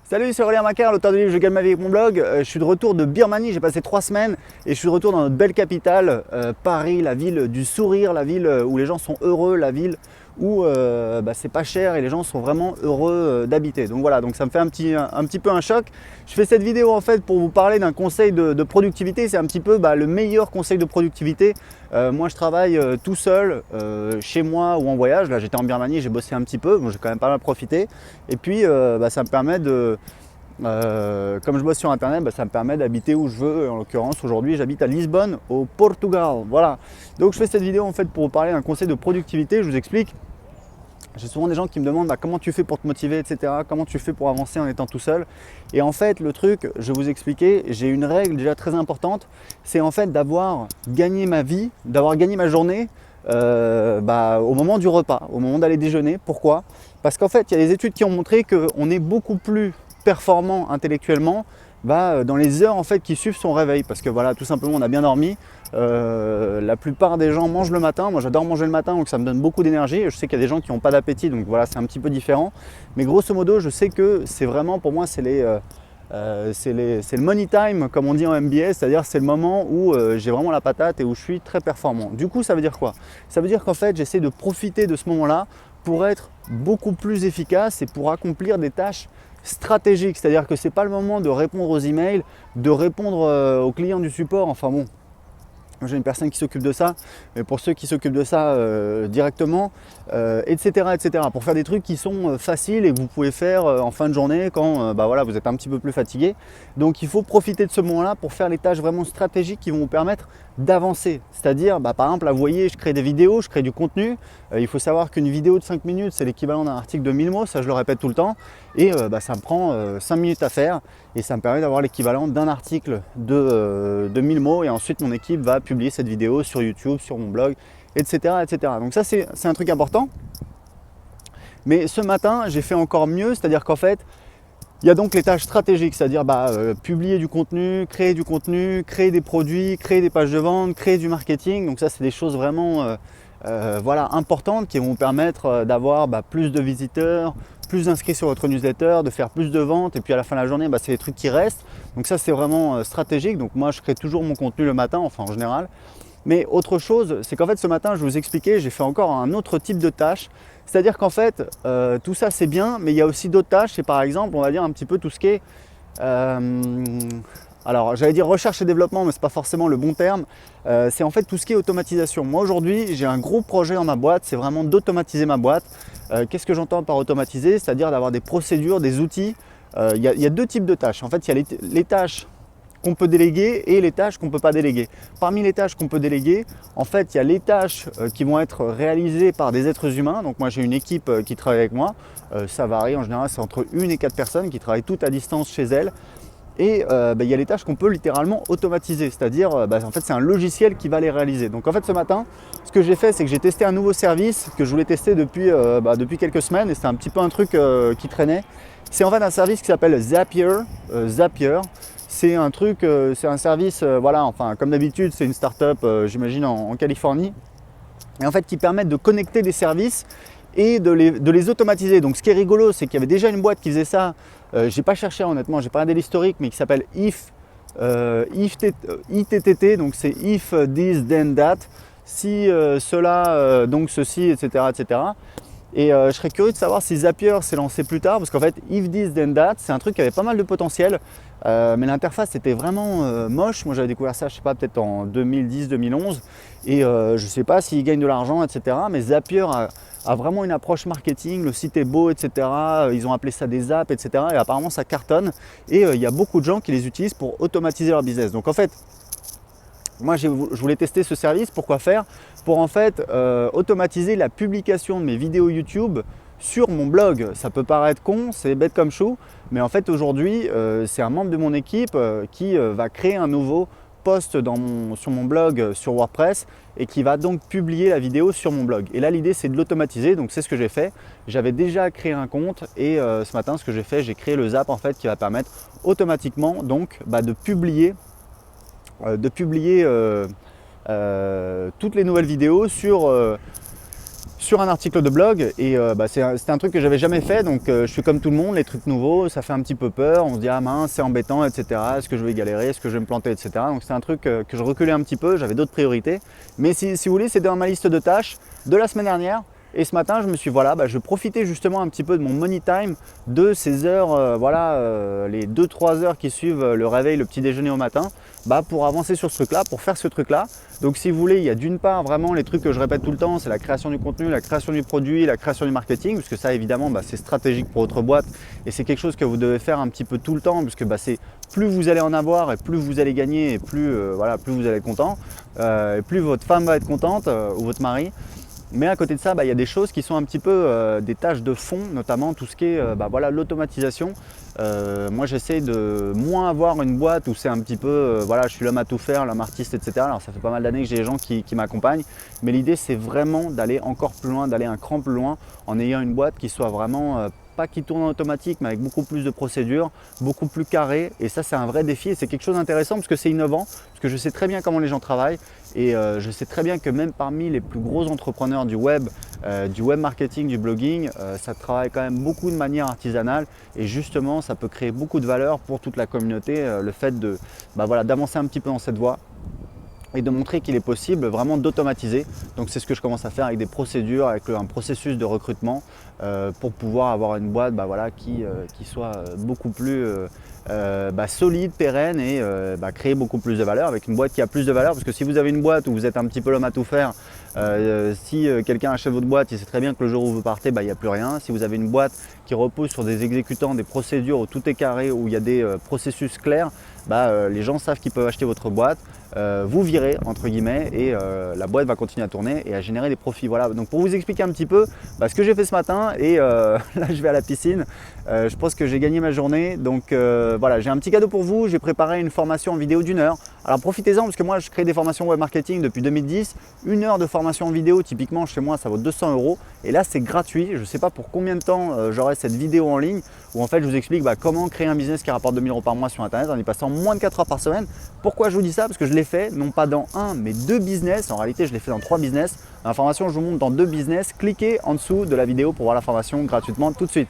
Salut, c'est Aurélien Macaire, l'auteur du livre Je gagne ma vie avec mon blog. Je suis de retour de Birmanie, j'ai passé 3 semaines et je suis de retour dans notre belle capitale, Paris, la ville du sourire, la ville où les gens sont heureux, la ville où c'est pas cher et les gens sont vraiment heureux d'habiter. Donc voilà, donc ça me fait un petit peu un choc. Je fais cette vidéo en fait pour vous parler d'un conseil de productivité. C'est un petit peu le meilleur conseil de productivité. Moi je travaille tout seul, chez moi ou en voyage. Là j'étais en Birmanie, j'ai bossé un petit peu, bon, j'ai quand même pas mal profité. Et puis ça me permet de... comme je bosse sur internet, ça me permet d'habiter où je veux. En l'occurrence aujourd'hui j'habite à Lisbonne au Portugal. Voilà, donc je fais cette vidéo en fait pour vous parler d'un conseil de productivité. Je vous explique. J'ai souvent des gens qui me demandent comment tu fais pour te motiver, etc. Comment tu fais pour avancer en étant tout seul. Et en fait le truc, je vais vous expliquer, j'ai une règle déjà très importante, c'est en fait d'avoir gagné ma vie, d'avoir gagné ma journée au moment du repas, au moment d'aller déjeuner. Pourquoi? Parce qu'en fait il y a des études qui ont montré qu'on est beaucoup plus performant intellectuellement dans les heures en fait qui suivent son réveil, parce que voilà, tout simplement on a bien dormi. La plupart des gens mangent le matin. Moi j'adore manger le matin, donc ça me donne beaucoup d'énergie. Je sais qu'il y a des gens qui n'ont pas d'appétit, donc voilà, c'est un petit peu différent, mais grosso modo je sais que c'est vraiment, pour moi c'est le money time comme on dit en MBA, c'est-à-dire c'est le moment où j'ai vraiment la patate et où je suis très performant. Du coup ça veut dire quoi? Ça veut dire qu'en fait j'essaie de profiter de ce moment-là pour être beaucoup plus efficace et pour accomplir des tâches stratégiques. C'est-à-dire que ce n'est pas le moment de répondre aux emails, de répondre aux clients du support. Enfin bon, j'ai une personne qui s'occupe de ça, mais pour ceux qui s'occupent de ça directement, etc., etc. Pour faire des trucs qui sont faciles et que vous pouvez faire en fin de journée quand voilà, vous êtes un petit peu plus fatigué. Donc il faut profiter de ce moment-là pour faire les tâches vraiment stratégiques qui vont vous permettre d'avancer. C'est-à-dire, par exemple, là vous voyez, je crée des vidéos, je crée du contenu. Il faut savoir qu'une vidéo de 5 minutes, c'est l'équivalent d'un article de 1000 mots, ça je le répète tout le temps. Et ça me prend 5 minutes à faire et ça me permet d'avoir l'équivalent d'un article de 1000 mots. Et ensuite mon équipe va publier cette vidéo sur YouTube, sur mon blog, etc. etc. Donc ça c'est un truc important. Mais ce matin j'ai fait encore mieux, c'est-à-dire qu'en fait il y a donc les tâches stratégiques, c'est-à-dire publier du contenu, créer des produits, créer des pages de vente, créer du marketing. Donc ça c'est des choses vraiment importantes qui vont vous permettre d'avoir plus de visiteurs, plus d'inscrits sur votre newsletter, de faire plus de ventes, et puis à la fin de la journée c'est les trucs qui restent. Donc ça c'est vraiment stratégique. Donc moi je crée toujours mon contenu le matin, enfin en général. Mais autre chose, c'est qu'en fait ce matin je vous expliquais, j'ai fait encore un autre type de tâche. C'est-à-dire qu'en fait tout ça c'est bien, mais il y a aussi d'autres tâches. C'est par exemple, on va dire un petit peu tout ce qui est alors j'allais dire recherche et développement, mais ce n'est pas forcément le bon terme. C'est en fait tout ce qui est automatisation. Moi aujourd'hui j'ai un gros projet dans ma boîte, c'est vraiment d'automatiser ma boîte. Qu'est-ce que j'entends par automatiser? C'est-à-dire d'avoir des procédures, des outils. Il y a deux types de tâches. En fait il y a les tâches qu'on peut déléguer et les tâches qu'on ne peut pas déléguer. Parmi les tâches qu'on peut déléguer, en fait il y a les tâches qui vont être réalisées par des êtres humains. Donc moi j'ai une équipe qui travaille avec moi. Ça varie, en général c'est entre 1 et 4 personnes qui travaillent toutes à distance chez elles. Et il y a les tâches qu'on peut littéralement automatiser, c'est-à-dire en fait c'est un logiciel qui va les réaliser. Donc en fait ce matin, ce que j'ai fait, c'est que j'ai testé un nouveau service que je voulais tester depuis quelques semaines, et c'est un petit peu un truc qui traînait. C'est en fait un service qui s'appelle Zapier. Zapier, c'est un truc, c'est un service, comme d'habitude c'est une start-up, j'imagine en Californie, et en fait qui permettent de connecter des services et de les automatiser. Donc ce qui est rigolo, c'est qu'il y avait déjà une boîte qui faisait ça. J'ai pas cherché honnêtement, j'ai pas regardé l'historique, mais qui s'appelle ITTT, donc c'est if this then that, si cela donc ceci, etc., etc. Et je serais curieux de savoir si Zapier s'est lancé plus tard, parce qu'en fait if this then that, c'est un truc qui avait pas mal de potentiel, mais l'interface était vraiment moche. Moi j'avais découvert ça, je sais pas, peut-être en 2010-2011, et je sais pas s'ils gagnent de l'argent, etc. Mais Zapier a vraiment une approche marketing, le site est beau, etc. Ils ont appelé ça des apps, etc. Et apparemment ça cartonne, et il y a beaucoup de gens qui les utilisent pour automatiser leur business. Donc en fait, moi je voulais tester ce service. Pourquoi faire? Pour en fait automatiser la publication de mes vidéos YouTube sur mon blog. Ça peut paraître con, c'est bête comme chou, mais en fait aujourd'hui c'est un membre de mon équipe qui va créer un nouveau post sur mon blog sur WordPress, et qui va donc publier la vidéo sur mon blog. Et là l'idée c'est de l'automatiser, donc c'est ce que j'ai fait. J'avais déjà créé un compte, et ce matin ce que j'ai fait, j'ai créé le Zap en fait qui va permettre automatiquement donc de publier toutes les nouvelles vidéos sur sur un article de blog et c'était un truc que j'avais jamais fait, donc je suis comme tout le monde, les trucs nouveaux ça fait un petit peu peur, on se dit ah mince c'est embêtant, etc. Est-ce que je vais galérer, est-ce que je vais me planter, etc. Donc c'est un truc que je reculais un petit peu, j'avais d'autres priorités, mais si vous voulez c'était dans ma liste de tâches de la semaine dernière. Et ce matin, je me suis dit, voilà, je vais profiter justement un petit peu de mon money time, de ces heures, les 2-3 heures qui suivent le réveil, le petit déjeuner au matin, pour avancer sur ce truc-là, pour faire ce truc-là. Donc si vous voulez, il y a d'une part vraiment les trucs que je répète tout le temps, c'est la création du contenu, la création du produit, la création du marketing, parce que ça évidemment, c'est stratégique pour votre boîte et c'est quelque chose que vous devez faire un petit peu tout le temps, parce que c'est plus vous allez en avoir et plus vous allez gagner et plus, plus vous allez être content, et plus votre femme va être contente ou votre mari. Mais à côté de ça, il y a des choses qui sont un petit peu des tâches de fond, notamment tout ce qui est l'automatisation. Moi, j'essaie de moins avoir une boîte où c'est un petit peu, je suis l'homme à tout faire, l'homme artiste, etc. Alors ça fait pas mal d'années que j'ai des gens qui m'accompagnent, mais l'idée c'est vraiment d'aller encore plus loin, d'aller un cran plus loin en ayant une boîte qui soit vraiment pas qui tourne en automatique, mais avec beaucoup plus de procédures, beaucoup plus carré. Et ça, c'est un vrai défi et c'est quelque chose d'intéressant parce que c'est innovant, parce que je sais très bien comment les gens travaillent et je sais très bien que même parmi les plus gros entrepreneurs du web marketing, du blogging, ça travaille quand même beaucoup de manière artisanale et justement, ça peut créer beaucoup de valeur pour toute la communauté, le fait de d'avancer un petit peu dans cette voie et de montrer qu'il est possible vraiment d'automatiser. Donc c'est ce que je commence à faire avec des procédures, avec un processus de recrutement pour pouvoir avoir une boîte qui soit beaucoup plus solide, pérenne et créer beaucoup plus de valeur, avec une boîte qui a plus de valeur. Parce que si vous avez une boîte où vous êtes un petit peu l'homme à tout faire, si quelqu'un achète votre boîte, il sait très bien que le jour où vous partez, il n'y a plus rien. Si vous avez une boîte qui repose sur des exécutants, des procédures où tout est carré, où il y a des processus clairs, les gens savent qu'ils peuvent acheter votre boîte, vous virez entre guillemets et la boîte va continuer à tourner et à générer des profits. Voilà, donc pour vous expliquer un petit peu ce que j'ai fait ce matin et là je vais à la piscine, je pense que j'ai gagné ma journée. Donc j'ai un petit cadeau pour vous, j'ai préparé une formation en vidéo d'1 heure. Alors profitez-en parce que moi je crée des formations web marketing depuis 2010, 1 heure de formation en vidéo typiquement chez moi ça vaut 200 € et là c'est gratuit. Je ne sais pas pour combien de temps j'aurai cette vidéo en ligne où en fait je vous explique comment créer un business qui rapporte 2000 € par mois sur internet en y passant moins de 4 heures par semaine. Pourquoi je vous dis ça? Parce que je l'ai fait non pas dans un mais 2 business, en réalité je l'ai fait dans 3 business. L'information je vous montre dans 2 business, cliquez en dessous de la vidéo pour voir la formation gratuitement tout de suite.